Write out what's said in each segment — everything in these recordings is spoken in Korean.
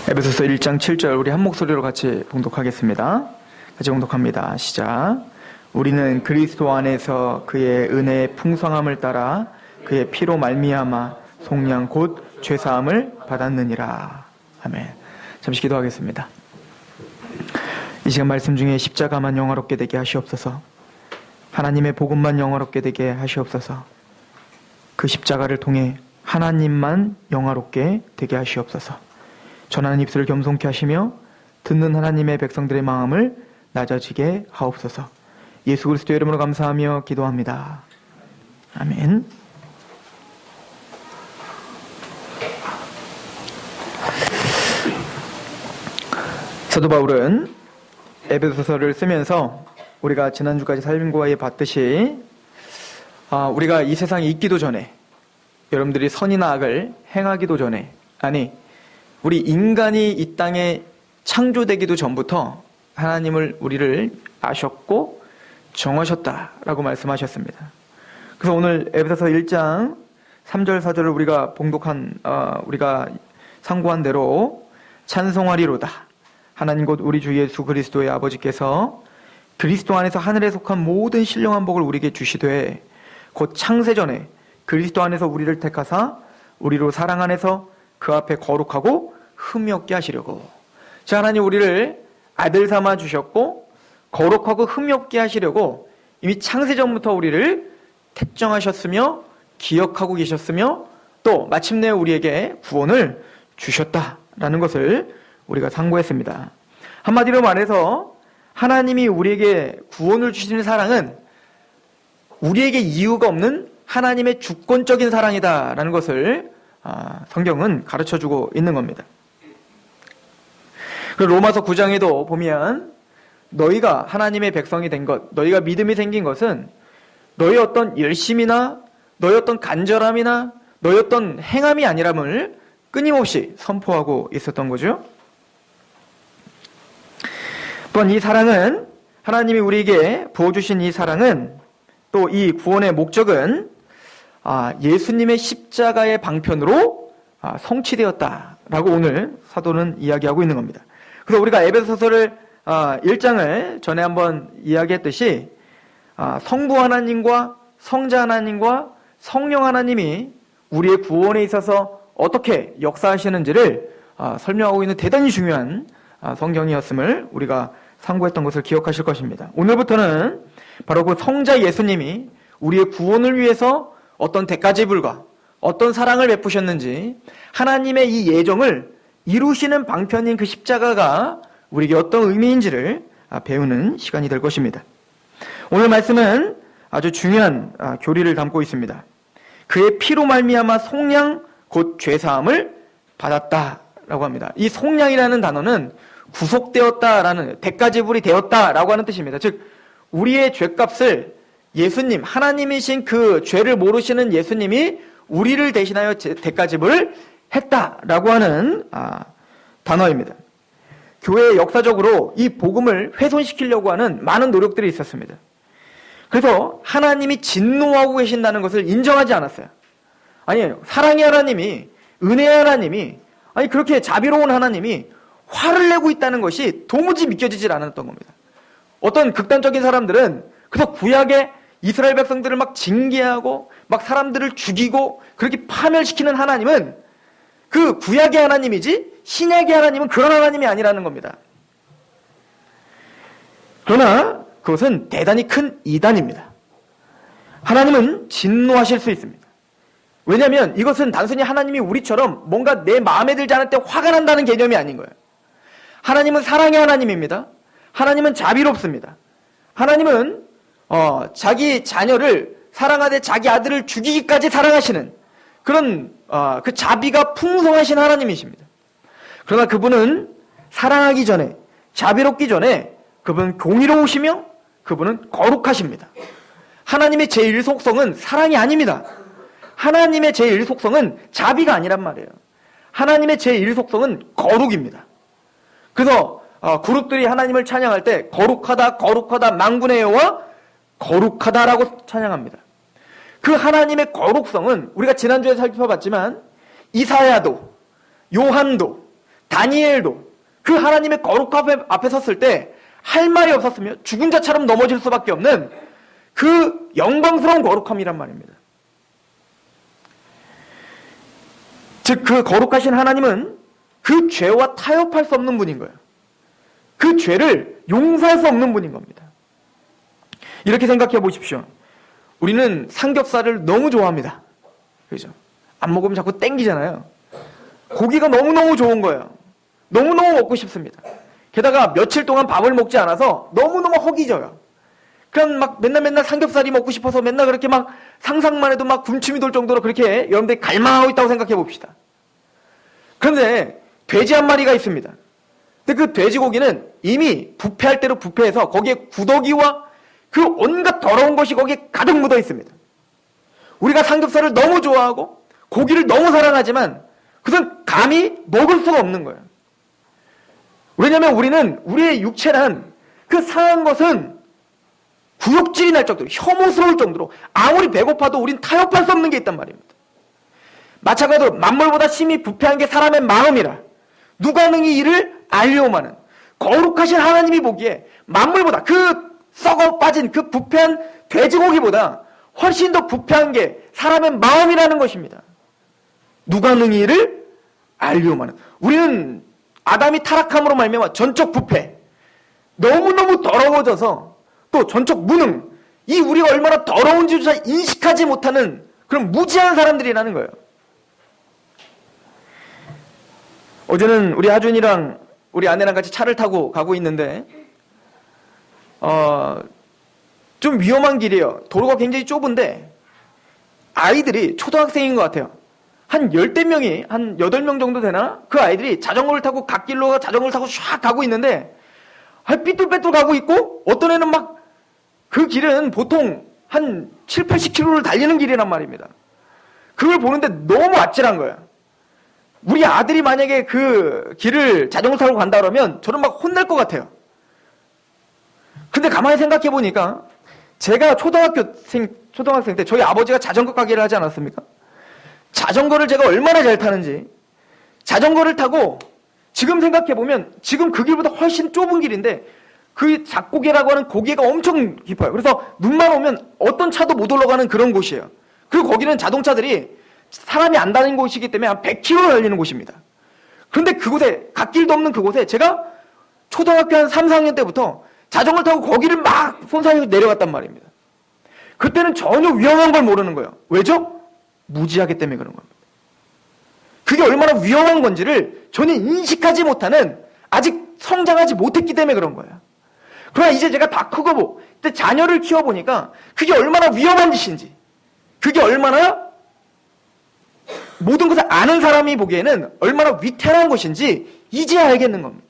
에베소서 1장 7절 우리 한 목소리로 같이 봉독하겠습니다. 같이 봉독합니다. 시작. 우리는 그리스도 안에서 그의 은혜의 풍성함을 따라 그의 피로 말미암아 속량 곧 죄사함을 받았느니라. 아멘. 잠시 기도하겠습니다. 이 시간 말씀 중에 십자가만 영화롭게 되게 하시옵소서. 하나님의 복음만 영화롭게 되게 하시옵소서. 그 십자가를 통해 하나님만 영화롭게 되게 하시옵소서. 전하는 입술을 겸손케 하시며 듣는 하나님의 백성들의 마음을 낮아지게 하옵소서. 예수 그리스도의 이름으로 감사하며 기도합니다. 아멘. 사도 바울은 에베소서를 쓰면서 우리가 지난주까지 살림과에 봤듯이 우리가 이 세상에 있기도 전에, 여러분들이 선이나 악을 행하기도 전에, 우리 인간이 이 땅에 창조되기도 전부터 하나님을 우리를 아셨고 정하셨다라고 말씀하셨습니다. 그래서 오늘 에베소서 1장 3절 4절을 우리가 상고한 대로 찬송하리로다. 하나님 곧 우리 주 예수 그리스도의 아버지께서 그리스도 안에서 하늘에 속한 모든 신령한 복을 우리에게 주시되 곧 창세전에 그리스도 안에서 우리를 택하사 우리로 사랑 안에서 그 앞에 거룩하고 흠이 없게 하시려고. 자, 하나님 우리를 아들 삼아 주셨고 거룩하고 흠이 없게 하시려고 이미 창세전부터 우리를 택정하셨으며 기억하고 계셨으며 또 마침내 우리에게 구원을 주셨다라는 것을 우리가 상고했습니다. 한마디로 말해서 하나님이 우리에게 구원을 주시는 사랑은 우리에게 이유가 없는 하나님의 주권적인 사랑이다라는 것을 성경은 가르쳐주고 있는 겁니다. 로마서 9장에도 보면 너희가 하나님의 백성이 된 것, 너희가 믿음이 생긴 것은 너희 어떤 열심이나 너희 어떤 간절함이나 너희 어떤 행함이 아니람을 끊임없이 선포하고 있었던 거죠. 또한 이 사랑은, 하나님이 우리에게 부어주신 이 사랑은, 또 이 구원의 목적은 예수님의 십자가의 방편으로 성취되었다라고 오늘 사도는 이야기하고 있는 겁니다. 그래서 우리가 에베소서를 1장을 전에 한번 이야기했듯이 성부 하나님과 성자 하나님과 성령 하나님이 우리의 구원에 있어서 어떻게 역사하시는지를 설명하고 있는 대단히 중요한 성경이었음을 우리가 상고했던 것을 기억하실 것입니다. 오늘부터는 바로 그 성자 예수님이 우리의 구원을 위해서 어떤 대가지불과 어떤 사랑을 베푸셨는지, 하나님의 이 예정을 이루시는 방편인 그 십자가가 우리에게 어떤 의미인지를 배우는 시간이 될 것입니다. 오늘 말씀은 아주 중요한 교리를 담고 있습니다. 그의 피로 말미암아 속량 곧 죄사함을 받았다라고 합니다. 이 속량이라는 단어는 구속되었다라는, 대가지불이 되었다라고 하는 뜻입니다. 즉 우리의 죄값을 예수님, 하나님이신 그 죄를 모르시는 예수님이 우리를 대신하여 대가지불을 했다라고 하는 단어입니다. 교회에 역사적으로 이 복음을 훼손시키려고 하는 많은 노력들이 있었습니다. 그래서 하나님이 진노하고 계신다는 것을 인정하지 않았어요. 아니에요. 사랑의 하나님이, 은혜의 하나님이, 그렇게 자비로운 하나님이 화를 내고 있다는 것이 도무지 믿겨지질 않았던 겁니다. 어떤 극단적인 사람들은 그래서 구약의 이스라엘 백성들을 막 징계하고 막 사람들을 죽이고 그렇게 파멸시키는 하나님은 그 구약의 하나님이지 신약의 하나님은 그런 하나님이 아니라는 겁니다. 그러나 그것은 대단히 큰 이단입니다. 하나님은 진노하실 수 있습니다. 왜냐하면 이것은 단순히 하나님이 우리처럼 뭔가 내 마음에 들지 않을 때 화가 난다는 개념이 아닌 거예요. 하나님은 사랑의 하나님입니다. 하나님은 자비롭습니다. 하나님은 자기 자녀를 사랑하되 자기 아들을 죽이기까지 사랑하시는 그런 그 자비가 풍성하신 하나님이십니다. 그러나 그분은 사랑하기 전에, 자비롭기 전에 그분은 공의로우시며 그분은 거룩하십니다. 하나님의 제1 속성은 사랑이 아닙니다. 하나님의 제1 속성은 자비가 아니란 말이에요. 하나님의 제1 속성은 거룩입니다. 그래서 그룹들이 하나님을 찬양할 때 거룩하다, 거룩하다, 만군의 여호와 거룩하다라고 찬양합니다. 그 하나님의 거룩성은 우리가 지난주에 살펴봤지만 이사야도, 요한도, 다니엘도 그 하나님의 거룩함 앞에 섰을 때 할 말이 없었으며 죽은 자처럼 넘어질 수밖에 없는 그 영광스러운 거룩함이란 말입니다. 즉 그 거룩하신 하나님은 그 죄와 타협할 수 없는 분인 거예요. 그 죄를 용서할 수 없는 분인 겁니다. 이렇게 생각해 보십시오. 우리는 삼겹살을 너무 좋아합니다. 그죠? 안 먹으면 자꾸 땡기잖아요. 고기가 너무너무 좋은 거예요. 너무너무 먹고 싶습니다. 게다가 며칠 동안 밥을 먹지 않아서 너무너무 허기져요. 그냥 막 맨날 삼겹살이 먹고 싶어서 맨날 그렇게 막 상상만 해도 막 군침이 돌 정도로 그렇게 여러분들이 갈망하고 있다고 생각해 봅시다. 그런데 돼지 한 마리가 있습니다. 근데 그 돼지고기는 이미 부패할 대로 부패해서 거기에 구더기와 그 온갖 더러운 것이 거기에 가득 묻어 있습니다. 우리가 삼겹살을 너무 좋아하고 고기를 너무 사랑하지만 그것은 감히 먹을 수가 없는 거예요. 왜냐하면 우리는 우리의 육체란 그 상한 것은 구역질이 날 정도로 혐오스러울 정도로 아무리 배고파도 우린 타협할 수 없는 게 있단 말입니다. 마찬가지로 만물보다 심히 부패한 게 사람의 마음이라 누가 능히 이를 알려오마는 거룩하신 하나님이 보기에 만물보다 그 썩어 빠진 그 부패한 돼지고기보다 훨씬 더 부패한 게 사람의 마음이라는 것입니다. 누가 능히 이를 알려오마는 우리는 아담이 타락함으로 말미암아 전적 부패, 너무너무 더러워져서 또 전적 무능, 이 우리가 얼마나 더러운지조차 인식하지 못하는 그런 무지한 사람들이라는 거예요. 어제는 우리 하준이랑 우리 아내랑 같이 차를 타고 가고 있는데 좀 위험한 길이에요. 도로가 굉장히 좁은데 아이들이 초등학생인 것 같아요. 한 10대 명이 한 8명 정도 되나? 그 아이들이 자전거를 타고 갓길로 자전거를 타고 쫙 가고 있는데 삐뚤빼뚤 가고 있고 어떤 애는 막 그 길은 보통 한 7, 80km를 달리는 길이란 말입니다. 그걸 보는데 너무 아찔한 거야. 우리 아들이 만약에 그 길을 자전거 타고 간다 그러면 저는 막 혼날 것 같아요. 근데 가만히 생각해 보니까 제가 초등학생 때 저희 아버지가 자전거 가게를 하지 않았습니까? 자전거를 제가 얼마나 잘 타는지 자전거를 타고 지금 생각해 보면 지금 그 길보다 훨씬 좁은 길인데 그 작고개라고 하는 고개가 엄청 깊어요. 그래서 눈만 오면 어떤 차도 못 올라가는 그런 곳이에요. 그리고 거기는 자동차들이 사람이 안 다니는 곳이기 때문에 한 100km 달리는 곳입니다. 그런데 그곳에 갓길도 없는 그곳에 제가 초등학교 한 3, 4학년 때부터 자전거를 타고 거기를 막 손상해서 내려갔단 말입니다. 그때는 전혀 위험한 걸 모르는 거예요. 왜죠? 무지하기 때문에 그런 겁니다. 그게 얼마나 위험한 건지를 전혀 인식하지 못하는 아직 성장하지 못했기 때문에 그런 거예요. 그러나 이제 제가 다 크고 자녀를 키워보니까 그게 얼마나 위험한 짓인지 그게 얼마나 모든 것을 아는 사람이 보기에는 얼마나 위태로운 것인지 이제야 알겠는 겁니다.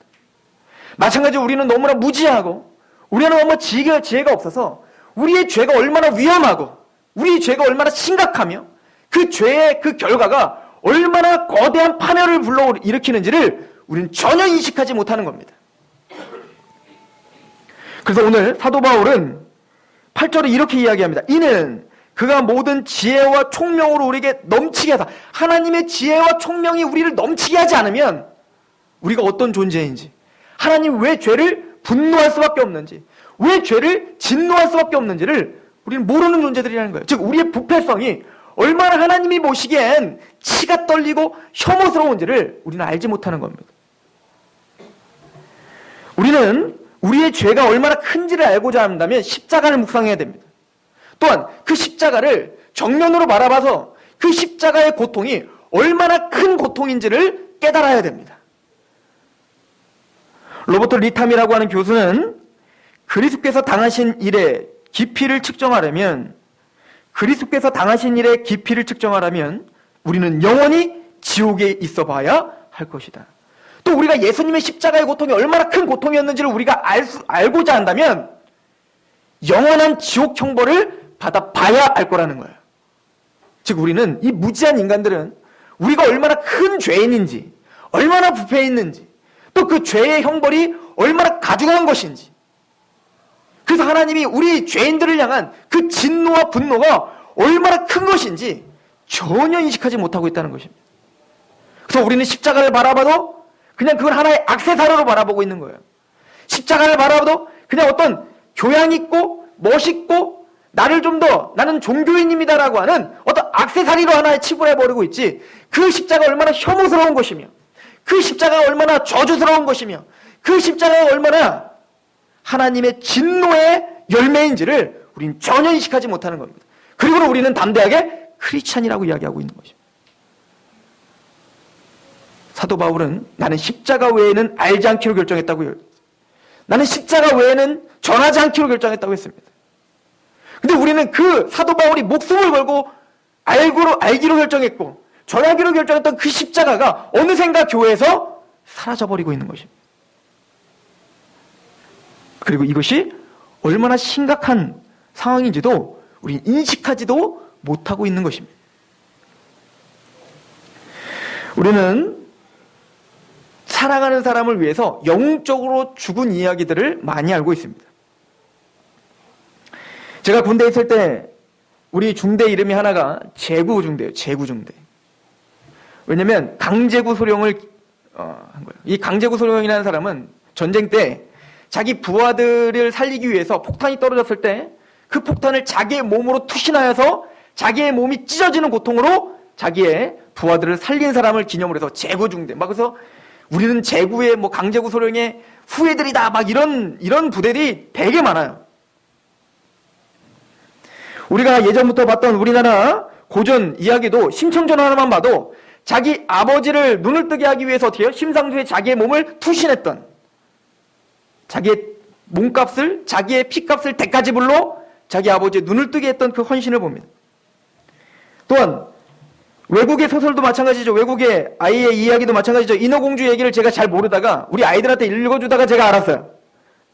마찬가지로 우리는 너무나 무지하고 우리는 너무 지혜가 없어서 우리의 죄가 얼마나 위험하고 우리의 죄가 얼마나 심각하며 그 죄의 그 결과가 얼마나 거대한 파멸을 불러일으키는지를 우리는 전혀 인식하지 못하는 겁니다. 그래서 오늘 사도 바울은 8절에 이렇게 이야기합니다. 이는 그가 모든 지혜와 총명으로 우리에게 넘치게 하사 하나님의 지혜와 총명이 우리를 넘치게 하지 않으면 우리가 어떤 존재인지 하나님 왜 죄를 분노할 수밖에 없는지 왜 죄를 진노할 수밖에 없는지를 우리는 모르는 존재들이라는 거예요. 즉 우리의 부패성이 얼마나 하나님이 보시기엔 치가 떨리고 혐오스러운지를 우리는 알지 못하는 겁니다. 우리는 우리의 죄가 얼마나 큰지를 알고자 한다면 십자가를 묵상해야 됩니다. 또한 그 십자가를 정면으로 바라봐서 그 십자가의 고통이 얼마나 큰 고통인지를 깨달아야 됩니다. 로버트 리탐이라고 하는 교수는 그리스도께서 당하신 일의 깊이를 측정하려면 우리는 영원히 지옥에 있어 봐야 할 것이다. 또 우리가 예수님의 십자가의 고통이 얼마나 큰 고통이었는지를 우리가 알고자 한다면 영원한 지옥 형벌을 받아봐야 알 거라는 거예요. 즉 우리는 이 무지한 인간들은 우리가 얼마나 큰 죄인인지 얼마나 부패했는지 또 그 죄의 형벌이 얼마나 가중한 것인지 그래서 하나님이 우리 죄인들을 향한 그 진노와 분노가 얼마나 큰 것인지 전혀 인식하지 못하고 있다는 것입니다. 그래서 우리는 십자가를 바라봐도 그냥 그걸 하나의 액세서리로 바라보고 있는 거예요. 십자가를 바라봐도 그냥 어떤 교양 있고 멋있고 나를 좀 더 나는 종교인입니다라고 하는 어떤 액세서리로 하나에 치부해버리고 있지, 그 십자가가 얼마나 혐오스러운 것이며 그 십자가가 얼마나 저주스러운 것이며 그 십자가가 얼마나 하나님의 진노의 열매인지를 우리는 전혀 인식하지 못하는 겁니다. 그리고 우리는 담대하게 크리스찬이라고 이야기하고 있는 것입니다. 사도 바울은 나는 십자가 외에는 알지 않기로 결정했다고요. 나는 십자가 외에는 전하지 않기로 결정했다고 했습니다. 근데 우리는 그 사도 바울이 목숨을 걸고 알기로 결정했고 전하기로 결정했던 그 십자가가 어느샌가 교회에서 사라져버리고 있는 것입니다. 그리고 이것이 얼마나 심각한 상황인지도 우리는 인식하지도 못하고 있는 것입니다. 우리는 사랑하는 사람을 위해서 영적으로 죽은 이야기들을 많이 알고 있습니다. 제가 군대에 있을 때 우리 중대 이름이 하나가 제구중대예요. 제구중대. 왜냐면 강제구 소령을 한 거예요. 이 강제구 소령이라는 사람은 전쟁 때 자기 부하들을 살리기 위해서 폭탄이 떨어졌을 때 그 폭탄을 자기의 몸으로 투신하여서 자기의 몸이 찢어지는 고통으로 자기의 부하들을 살린 사람을 기념으로 해서 제구중대. 막 그래서 우리는 제구의 강제구 소령의 후예들이다. 막 이런 부대들이 되게 많아요. 우리가 예전부터 봤던 우리나라 고전 이야기도 심청전 하나만 봐도 자기 아버지를 눈을 뜨게 하기 위해서 어떻게 해요? 심상수에 자기의 몸을 투신했던, 자기의 몸값을, 자기의 피값을 대가지불로 자기 아버지의 눈을 뜨게 했던 그 헌신을 봅니다. 또한 외국의 소설도 마찬가지죠. 외국의 아이의 이야기도 마찬가지죠. 인어공주 얘기를 제가 잘 모르다가 우리 아이들한테 읽어주다가 제가 알았어요.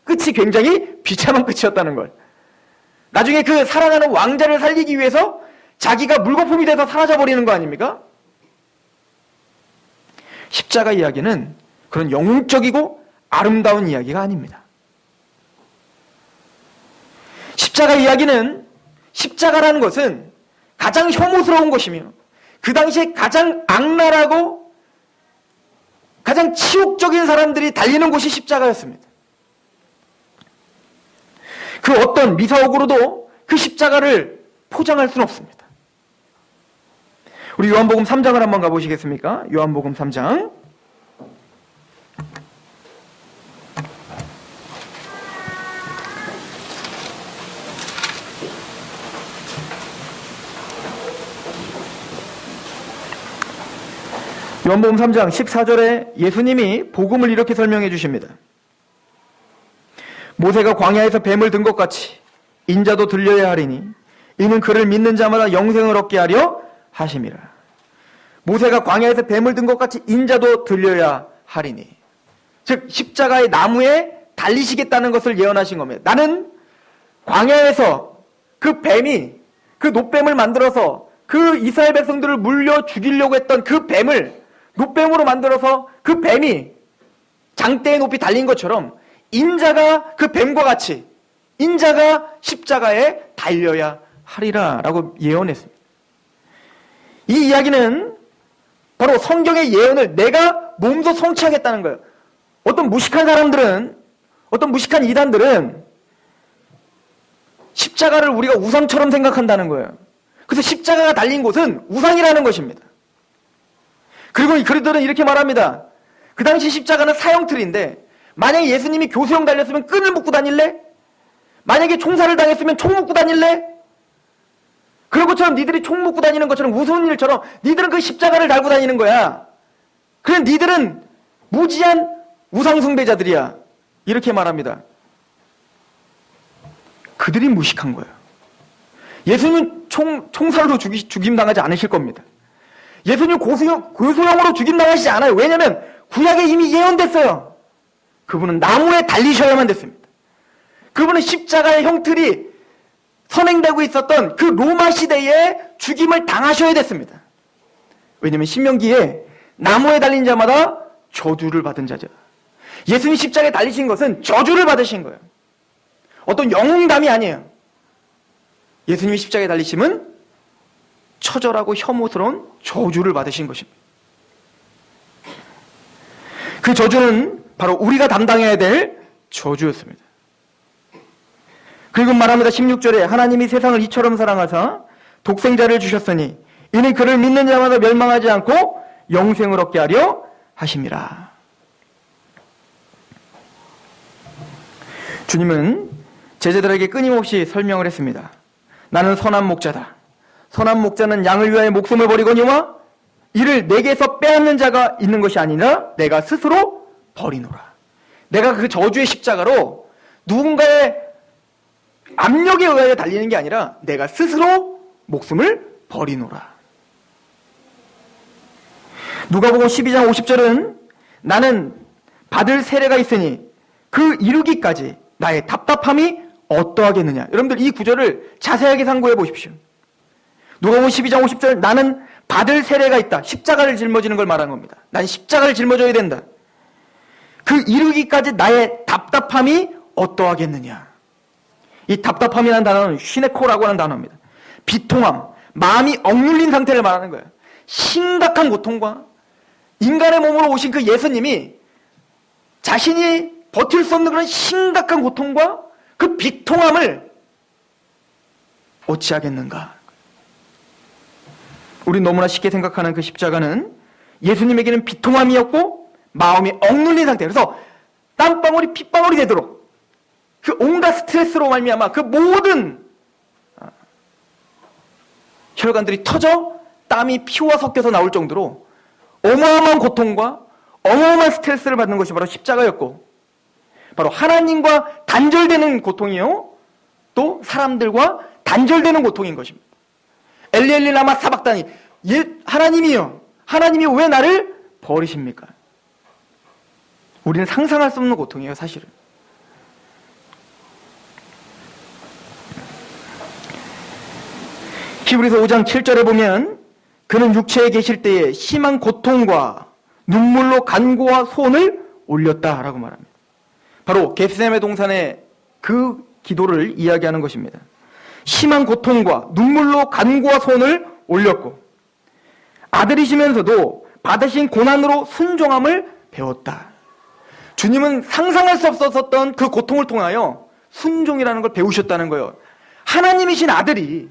끝이 굉장히 비참한 끝이었다는 걸. 나중에 그 사랑하는 왕자를 살리기 위해서 자기가 물거품이 돼서 사라져버리는 거 아닙니까? 십자가 이야기는 그런 영웅적이고 아름다운 이야기가 아닙니다. 십자가 이야기는, 십자가라는 것은 가장 혐오스러운 것이며 그 당시에 가장 악랄하고 가장 치욕적인 사람들이 달리는 곳이 십자가였습니다. 그 어떤 미사옥으로도 그 십자가를 포장할 수는 없습니다. 우리 요한복음 3장을 한번 가보시겠습니까? 요한복음 3장. 요한복음 3장 14절에 예수님이 복음을 이렇게 설명해 주십니다. 모세가 광야에서 뱀을 든 것 같이 인자도 들려야 하리니 이는 그를 믿는 자마다 영생을 얻게 하려 하심이라. 모세가 광야에서 뱀을 든 것 같이 인자도 들려야 하리니, 즉 십자가의 나무에 달리시겠다는 것을 예언하신 겁니다. 나는 광야에서 그 뱀이, 그 놋뱀을 만들어서 그 이스라엘 백성들을 물려 죽이려고 했던 그 뱀을 놋뱀으로 만들어서 그 뱀이 장대에 높이 달린 것처럼 인자가 그 뱀과 같이 인자가 십자가에 달려야 하리라 라고 예언했습니다. 이 이야기는 바로 성경의 예언을 내가 몸소 성취하겠다는 거예요. 어떤 무식한 사람들은, 어떤 무식한 이단들은 십자가를 우리가 우상처럼 생각한다는 거예요. 그래서 십자가가 달린 곳은 우상이라는 것입니다. 그리고 그들은 이렇게 말합니다. 그 당시 십자가는 사형틀인데 만약에 예수님이 교수형 달렸으면 끈을 묶고 다닐래? 만약에 총살을 당했으면 총 묶고 다닐래? 그런 것처럼 니들이 총 묶고 다니는 것처럼 우스운 일처럼 니들은 그 십자가를 달고 다니는 거야. 그럼 니들은 무지한 우상숭배자들이야. 이렇게 말합니다. 그들이 무식한 거예요. 예수님 총살로 죽임당하지 않으실 겁니다. 예수님 교수형으로 죽임당하시지 않아요. 왜냐하면 구약에 이미 예언됐어요. 그분은 나무에 달리셔야만 됐습니다. 그분은 십자가의 형틀이 선행되고 있었던 그 로마 시대에 죽임을 당하셔야 됐습니다. 왜냐하면 신명기에 나무에 달린 자마다 저주를 받은 자죠. 예수님 십자가에 달리신 것은 저주를 받으신 거예요. 어떤 영웅담이 아니에요. 예수님이 십자가에 달리심은 처절하고 혐오스러운 저주를 받으신 것입니다. 그 저주는 바로 우리가 담당해야 될 저주였습니다. 그리고 말합니다. 16절에 하나님이 세상을 이처럼 사랑하사 독생자를 주셨으니 이는 그를 믿는 자마다 멸망하지 않고 영생을 얻게 하려 하심이라. 주님은 제자들에게 끊임없이 설명을 했습니다. 나는 선한 목자다. 선한 목자는 양을 위하여 목숨을 버리거니와 이를 내게서 빼앗는 자가 있는 것이 아니라 내가 스스로 버리노라. 내가 그 저주의 십자가로 누군가의 압력에 의하여 달리는 게 아니라 내가 스스로 목숨을 버리노라. 누가복음 12장 50절은 나는 받을 세례가 있으니 그 이루기까지 나의 답답함이 어떠하겠느냐. 여러분들 이 구절을 자세하게 상고해 보십시오. 누가복음 12장 50절 나는 받을 세례가 있다. 십자가를 짊어지는 걸 말하는 겁니다. 난 십자가를 짊어져야 된다. 그 이루기까지 나의 답답함이 어떠하겠느냐. 이 답답함이라는 단어는 휘네코라고 하는 단어입니다. 비통함, 마음이 억눌린 상태를 말하는 거예요. 심각한 고통과 인간의 몸으로 오신 그 예수님이 자신이 버틸 수 없는 그런 심각한 고통과 그 비통함을 어찌하겠는가. 우리 너무나 쉽게 생각하는 그 십자가는 예수님에게는 비통함이었고 마음이 억눌린 상태. 그래서 땀방울이 핏방울이 되도록 그 온갖 스트레스로 말미암아 그 모든 혈관들이 터져 땀이 피와 섞여서 나올 정도로 어마어마한 고통과 어마어마한 스트레스를 받는 것이 바로 십자가였고, 바로 하나님과 단절되는 고통이요 또 사람들과 단절되는 고통인 것입니다. 엘리 라마 사박다니, 하나님이요, 하나님이 왜 나를 버리십니까? 우리는 상상할 수 없는 고통이에요, 사실은. 히브리서 5장 7절에 보면 그는 육체에 계실 때에 심한 고통과 눈물로 간구와 소원을 올렸다라고 말합니다. 바로 겟세마네 동산의 그 기도를 이야기하는 것입니다. 심한 고통과 눈물로 간구와 소원을 올렸고 아들이시면서도 받으신 고난으로 순종함을 배웠다. 주님은 상상할 수 없었던 그 고통을 통하여 순종이라는 걸 배우셨다는 거예요. 하나님이신 아들이.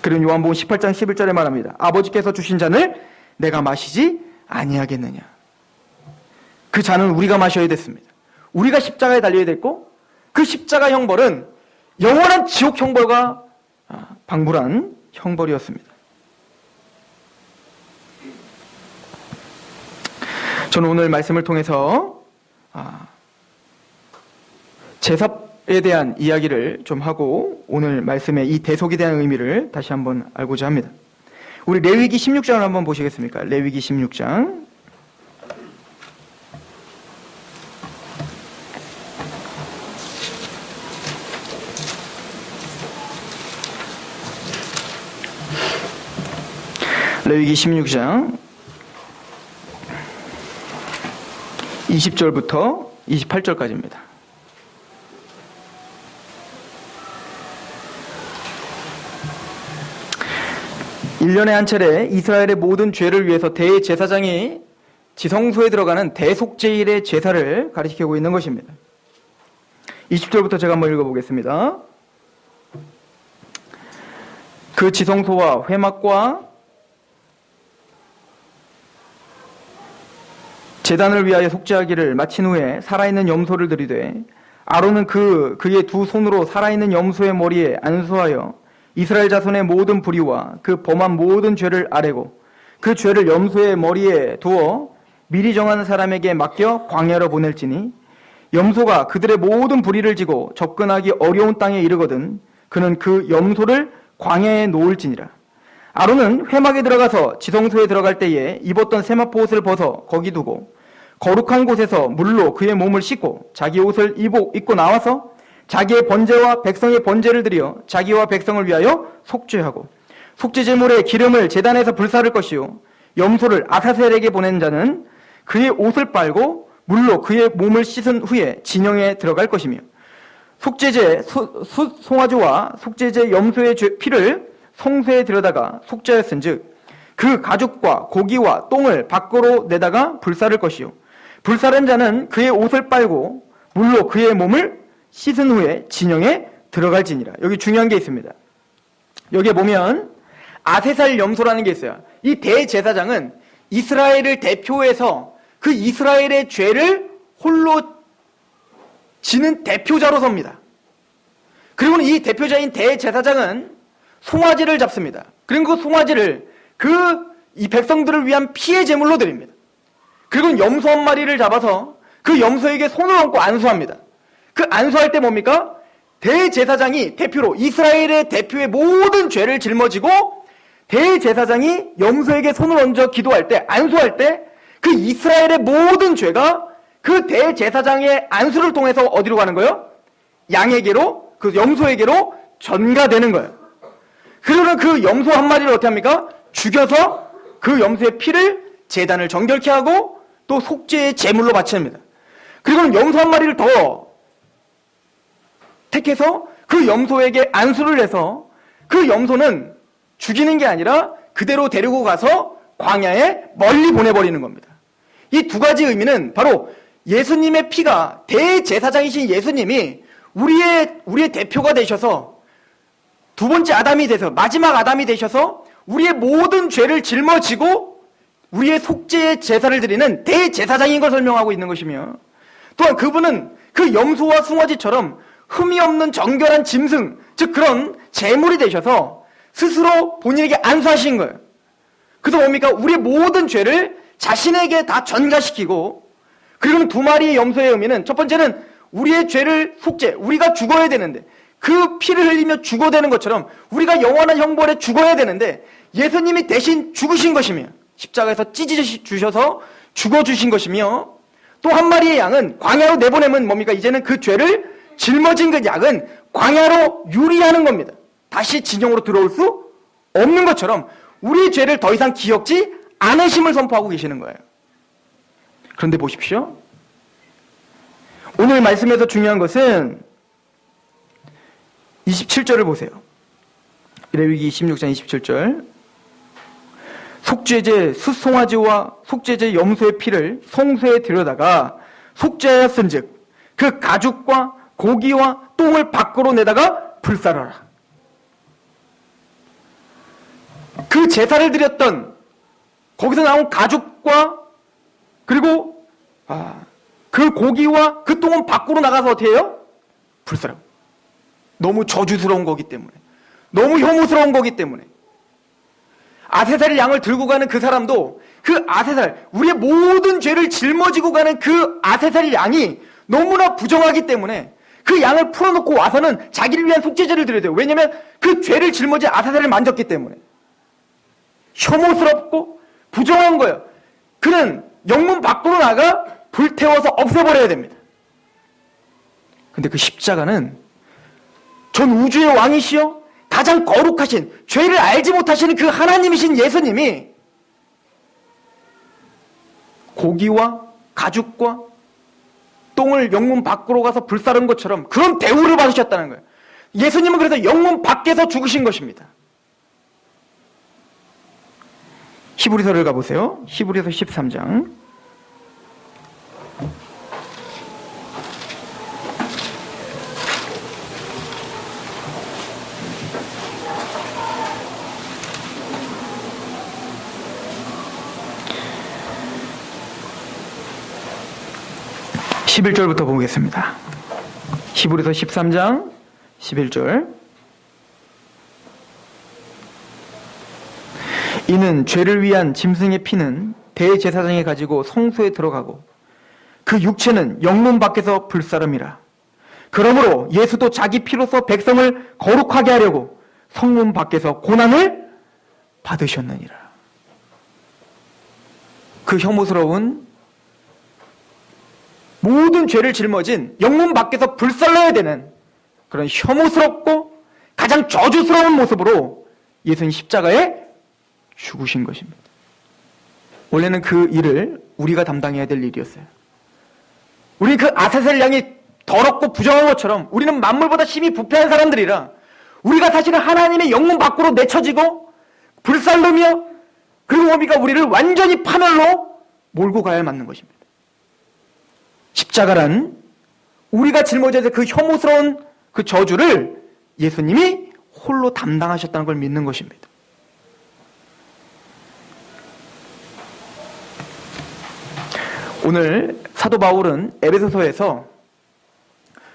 그런 요한복음 18장 11절에 말합니다. 아버지께서 주신 잔을 내가 마시지 아니하겠느냐. 그 잔은 우리가 마셔야 됐습니다. 우리가 십자가에 달려야 됐고 그 십자가 형벌은 영원한 지옥 형벌과 방불한 형벌이었습니다. 저는 오늘 말씀을 통해서 제사에 대한 이야기를 좀 하고 오늘 말씀의 이 대속에 대한 의미를 다시 한번 알고자 합니다. 우리 레위기 16장을 한번 보시겠습니까? 레위기 16장. 레위기 16장 20절부터 28절까지입니다. (1년에) 한 차례 이스라엘의 모든 죄를 위해서 대제사장이 지성소에 들어가는 대속제일의 제사를 가리키고 있는 것입니다. 20절부터 제가 한번 읽어보겠습니다. 그 지성소와 회막과 제단을 위하여 속죄하기를 마친 후에 살아있는 염소를 들이되 아론은 그의 두 손으로 살아있는 염소의 머리에 안수하여 이스라엘 자손의 모든 불의와 그 범한 모든 죄를 아뢰고 그 죄를 염소의 머리에 두어 미리 정한 사람에게 맡겨 광야로 보낼지니 염소가 그들의 모든 불의를 지고 접근하기 어려운 땅에 이르거든 그는 그 염소를 광야에 놓을지니라. 아론은 회막에 들어가서 지성소에 들어갈 때에 입었던 세마포 옷을 벗어 거기 두고 거룩한 곳에서 물로 그의 몸을 씻고 자기 옷을 입고 나와서 자기의 번제와 백성의 번제를 드려 자기와 백성을 위하여 속죄하고 속죄제물의 기름을 제단에서 불사를 것이요 염소를 아사셀에게 보낸 자는 그의 옷을 빨고 물로 그의 몸을 씻은 후에 진영에 들어갈 것이며 속죄제 송아지와 속죄제 염소의 피를 성소에 들여다가 속죄하였은즉 그 가죽과 고기와 똥을 밖으로 내다가 불사를 것이요 불사른 자는 그의 옷을 빨고 물로 그의 몸을 씻은 후에 진영에 들어갈지니라. 여기 중요한 게 있습니다. 여기에 보면 아세살 염소라는 게 있어요. 이 대제사장은 이스라엘을 대표해서 그 이스라엘의 죄를 홀로 지는 대표자로 섭니다. 그리고 이 대표자인 대제사장은 송아지를 잡습니다. 그리고 그 송아지를 이 백성들을 위한 피해 제물로 드립니다. 그리고 염소 한 마리를 잡아서 그 염소에게 손을 얹고 안수합니다. 그 안수할 때 뭡니까? 대제사장이 대표로 이스라엘의 대표의 모든 죄를 짊어지고 대제사장이 염소에게 손을 얹어 기도할 때 안수할 때 그 이스라엘의 모든 죄가 그 대제사장의 안수를 통해서 어디로 가는 거예요? 양에게로 그 염소에게로 전가되는 거예요. 그러면 그 염소 한 마리를 어떻게 합니까? 죽여서 그 염소의 피를 제단을 정결케 하고 또 속죄의 제물로 바칩니다. 그리고 염소 한 마리를 더 택해서 그 염소에게 안수를 해서 그 염소는 죽이는 게 아니라 그대로 데리고 가서 광야에 멀리 보내버리는 겁니다. 이 두 가지 의미는 바로 예수님의 피가 대제사장이신 예수님이 우리의 대표가 되셔서 두 번째 아담이 돼서 마지막 아담이 되셔서 우리의 모든 죄를 짊어지고 우리의 속죄의 제사를 드리는 대제사장인 걸 설명하고 있는 것이며 또한 그분은 그 염소와 숭아지처럼 흠이 없는 정결한 짐승, 즉 그런 제물이 되셔서 스스로 본인에게 안수하신 거예요. 그래서 뭡니까? 우리의 모든 죄를 자신에게 다 전가시키고 그리고 두 마리의 염소의 의미는 첫 번째는 우리의 죄를 속죄, 우리가 죽어야 되는데 그 피를 흘리며 죽어야 되는 것처럼 우리가 영원한 형벌에 죽어야 되는데 예수님이 대신 죽으신 것이며 십자가에서 찢어주셔서 죽어주신 것이며 또 한 마리의 양은 광야로 내보내면 뭡니까? 이제는 그 죄를 짊어진 그 양은 광야로 유리하는 겁니다. 다시 진영으로 들어올 수 없는 것처럼 우리의 죄를 더 이상 기억지 않으심을 선포하고 계시는 거예요. 그런데 보십시오. 오늘 말씀에서 중요한 것은 27절을 보세요. 레위기 26장 27절. 속죄제 숫송아지와 속죄제 염소의 피를 성소에 들여다가 속죄하였은즉 그 가죽과 고기와 똥을 밖으로 내다가 불사라라. 그 제사를 드렸던 거기서 나온 가죽과 그리고 그 고기와 그 똥은 밖으로 나가서 어떻게 해요? 불사라. 너무 저주스러운 거기 때문에, 너무 혐오스러운 거기 때문에 아세살 양을 들고 가는 그 사람도 그 아세살, 우리의 모든 죄를 짊어지고 가는 그 아세살 양이 너무나 부정하기 때문에 그 양을 풀어놓고 와서는 자기를 위한 속죄제를 드려야 돼요. 왜냐하면 그 죄를 짊어진 아세살을 만졌기 때문에. 혐오스럽고 부정한 거예요. 그는 영문 밖으로 나가 불태워서 없애버려야 됩니다. 근데 그 십자가는 전 우주의 왕이시여 가장 거룩하신, 죄를 알지 못하시는 그 하나님이신 예수님이 고기와 가죽과 똥을 영문 밖으로 가서 불사른 것처럼 그런 대우를 받으셨다는 거예요. 예수님은 그래서 영문 밖에서 죽으신 것입니다. 히브리서를 가보세요. 히브리서 13장. (11절부터) 보겠습니다. 히브리서 13장 11절. 이는 죄를 위한 짐승의 피는 대제사장이 가지고 성소에 들어가고 그 육체는 영문 밖에서 불사름이라. 그러므로 예수도 자기 피로서 백성을 거룩하게 하려고 성문 밖에서 고난을 받으셨느니라. 그 혐오스러운 모든 죄를 짊어진 영문 밖에서 불살라야 되는 그런 혐오스럽고 가장 저주스러운 모습으로 예수님 십자가에 죽으신 것입니다. 원래는 그 일을 우리가 담당해야 될 일이었어요. 우리는 그 아세살 양이 더럽고 부정한 것처럼 우리는 만물보다 심히 부패한 사람들이라 우리가 사실은 하나님의 영문 밖으로 내쳐지고 불살르며 그리고 우리가 우리를 완전히 파멸로 몰고 가야 맞는 것입니다. 십자가란 우리가 짊어져야 될 그 혐오스러운 그 저주를 예수님이 홀로 담당하셨다는 걸 믿는 것입니다. 오늘 사도 바울은 에베소서에서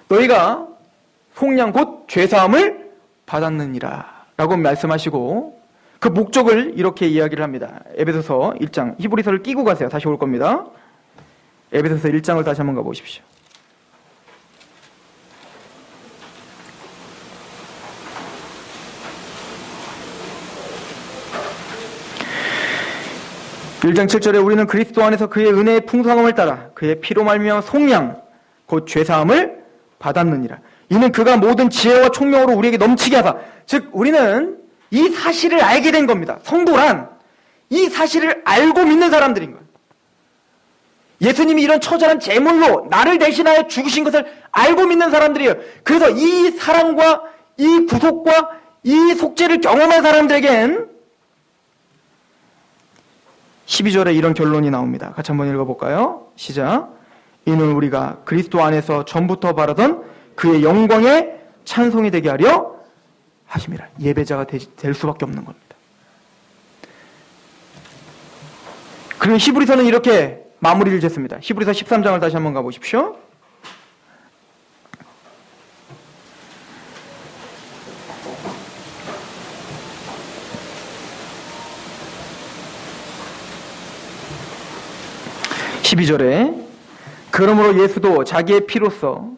너희가 속량 곧 죄사함을 받았느니라 라고 말씀하시고 그 목적을 이렇게 이야기를 합니다. 에베소서 1장, 히브리서를 끼고 가세요. 다시 올 겁니다. 에베소서 1장을 다시 한번 가보십시오. (1장 7절에) 우리는 그리스도 안에서 그의 은혜의 풍성함을 따라 그의 피로 말미암아 속량 곧 죄사함을 받았느니라. 이는 그가 모든 지혜와 총명으로 우리에게 넘치게 하사, 즉 우리는 이 사실을 알게 된 겁니다. 성도란 이 사실을 알고 믿는 사람들인 거예요. 예수님이 이런 처절한 제물로 나를 대신하여 죽으신 것을 알고 믿는 사람들이에요. 그래서 이 사랑과 이 구속과 이 속죄를 경험한 사람들에겐 12절에 이런 결론이 나옵니다. 같이 한번 읽어볼까요? 시작. 이는 우리가 그리스도 안에서 전부터 바라던 그의 영광에 찬송이 되게 하려 하심이라. 예배자가 될 수밖에 없는 겁니다. 그리고 히브리서는 이렇게 마무리를 짓습니다. 히브리서 13장을 다시 한번 가보십시오. (12절에) 그러므로 예수도 자기의 피로써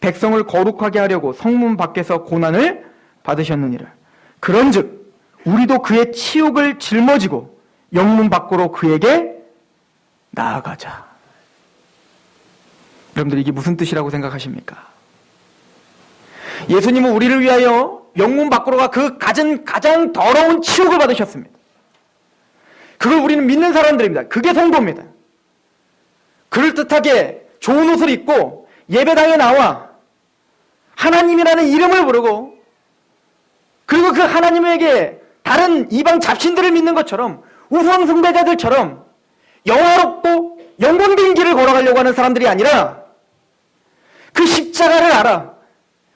백성을 거룩하게 하려고 성문 밖에서 고난을 받으셨느니라. 그런즉 우리도 그의 치욕을 짊어지고 영문 밖으로 그에게 나아가자. 여러분들 이게 무슨 뜻이라고 생각하십니까? 예수님은 우리를 위하여 영문 밖으로가 그 가장 더러운 치욕을 받으셨습니다. 그걸 우리는 믿는 사람들입니다. 그게 성도입니다. 그럴듯하게 좋은 옷을 입고 예배당에 나와 하나님이라는 이름을 부르고 그리고 그 하나님에게 다른 이방 잡신들을 믿는 것처럼 우상 숭배자들처럼 영화롭고 영광된 길을 걸어가려고 하는 사람들이 아니라 그 십자가를 알아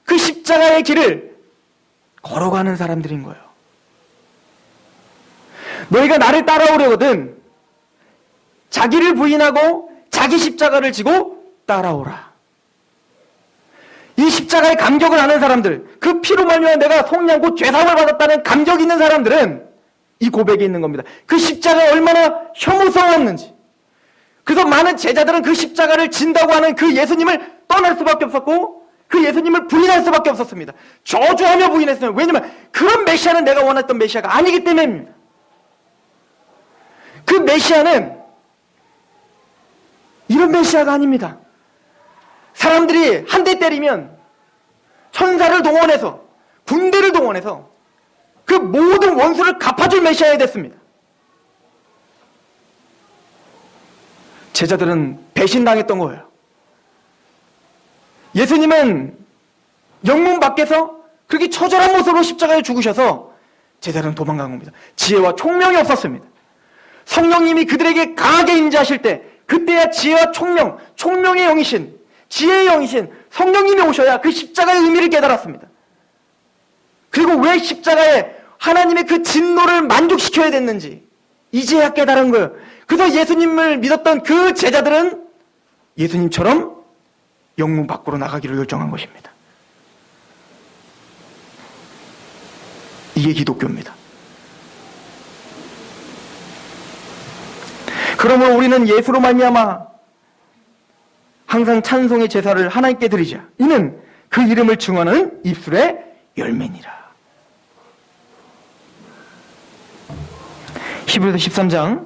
그 십자가의 길을 걸어가는 사람들인 거예요. 너희가 나를 따라오려거든 자기를 부인하고 자기 십자가를 지고 따라오라. 이 십자가의 감격을 아는 사람들, 그 피로 말미암아 내가 속량 곧 죄사함을 받았다는 감격이 있는 사람들은 이 고백이 있는 겁니다. 그 십자가가 얼마나 혐오스러웠는지. 그래서 많은 제자들은 그 십자가를 진다고 하는 그 예수님을 떠날 수밖에 없었고 그 예수님을 부인할 수밖에 없었습니다. 저주하며 부인했어요. 왜냐하면 그런 메시아는 내가 원했던 메시아가 아니기 때문입니다. 그 메시아는 이런 메시아가 아닙니다. 사람들이 한 대 때리면 천사를 동원해서 군대를 동원해서 그 모든 원수를 갚아줄 메시아가 됐습니다. 제자들은 배신당했던 거예요. 예수님은 영문 밖에서 그렇게 처절한 모습으로 십자가에 죽으셔서 제자들은 도망간 겁니다. 지혜와 총명이 없었습니다. 성령님이 그들에게 강하게 임재하실 때 그때야 지혜와 총명의 영이신 지혜의 영이신 성령님이 오셔야 그 십자가의 의미를 깨달았습니다. 그리고 왜 십자가에 하나님의 그 진노를 만족시켜야 됐는지 이제야 깨달은 거예요. 그래서 예수님을 믿었던 그 제자들은 예수님처럼 영문 밖으로 나가기로 결정한 것입니다. 이게 기독교입니다. 그러므로 우리는 예수로 말미암아 항상 찬송의 제사를 하나님께 드리자. 이는 그 이름을 증언하는 입술의 열매니라. 히브리서 13장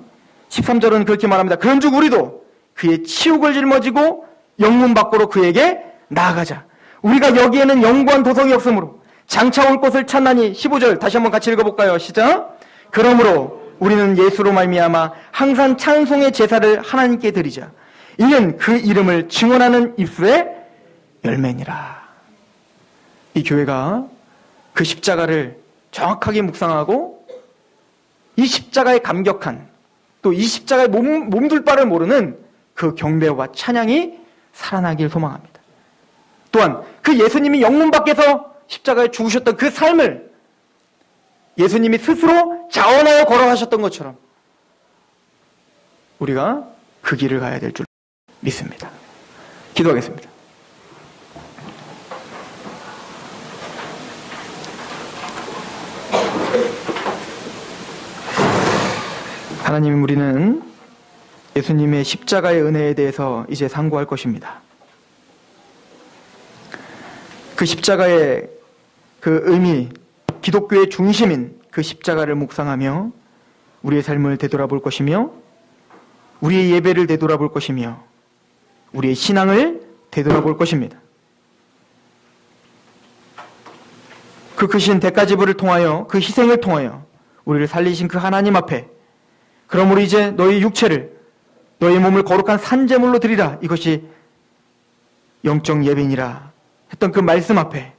13절은 그렇게 말합니다. 그런즉 우리도 그의 치욕을 짊어지고 영문 밖으로 그에게 나아가자. 우리가 여기에는 영구한 도성이 없으므로 장차 올 것을 찾나니. 15절 다시 한번 같이 읽어볼까요? 시작. 그러므로 우리는 예수로 말미암아 항상 찬송의 제사를 하나님께 드리자. 이는 그 이름을 증언하는 입술의 열매니라. 이 교회가 그 십자가를 정확하게 묵상하고 이 십자가에 감격한, 또 이 십자가에 몸둘 바를 모르는 그 경배와 찬양이 살아나길 소망합니다. 또한 그 예수님이 영문 밖에서 십자가에 죽으셨던 그 삶을 예수님이 스스로 자원하여 걸어가셨던 것처럼 우리가 그 길을 가야 될 줄 믿습니다. 기도하겠습니다. 하나님, 우리는 예수님의 십자가의 은혜에 대해서 이제 상고할 것입니다. 그 십자가의 그 의미, 기독교의 중심인 그 십자가를 묵상하며 우리의 삶을 되돌아볼 것이며 우리의 예배를 되돌아볼 것이며 우리의 신앙을 되돌아볼 것입니다. 그 크신 대가지불을 통하여, 그 희생을 통하여 우리를 살리신 그 하나님 앞에, 그러므로 이제 너희 육체를, 너희 몸을 거룩한 산제물로 드리라, 이것이 영적 예배니라 했던 그 말씀 앞에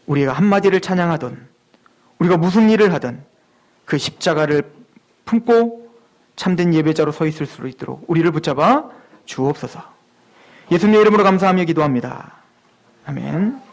우리가 한마디를 찬양하던, 우리가 무슨 일을 하든 그 십자가를 품고 참된 예배자로 서 있을 수 있도록 우리를 붙잡아 주옵소서. 예수님의 이름으로 감사하며 기도합니다. 아멘.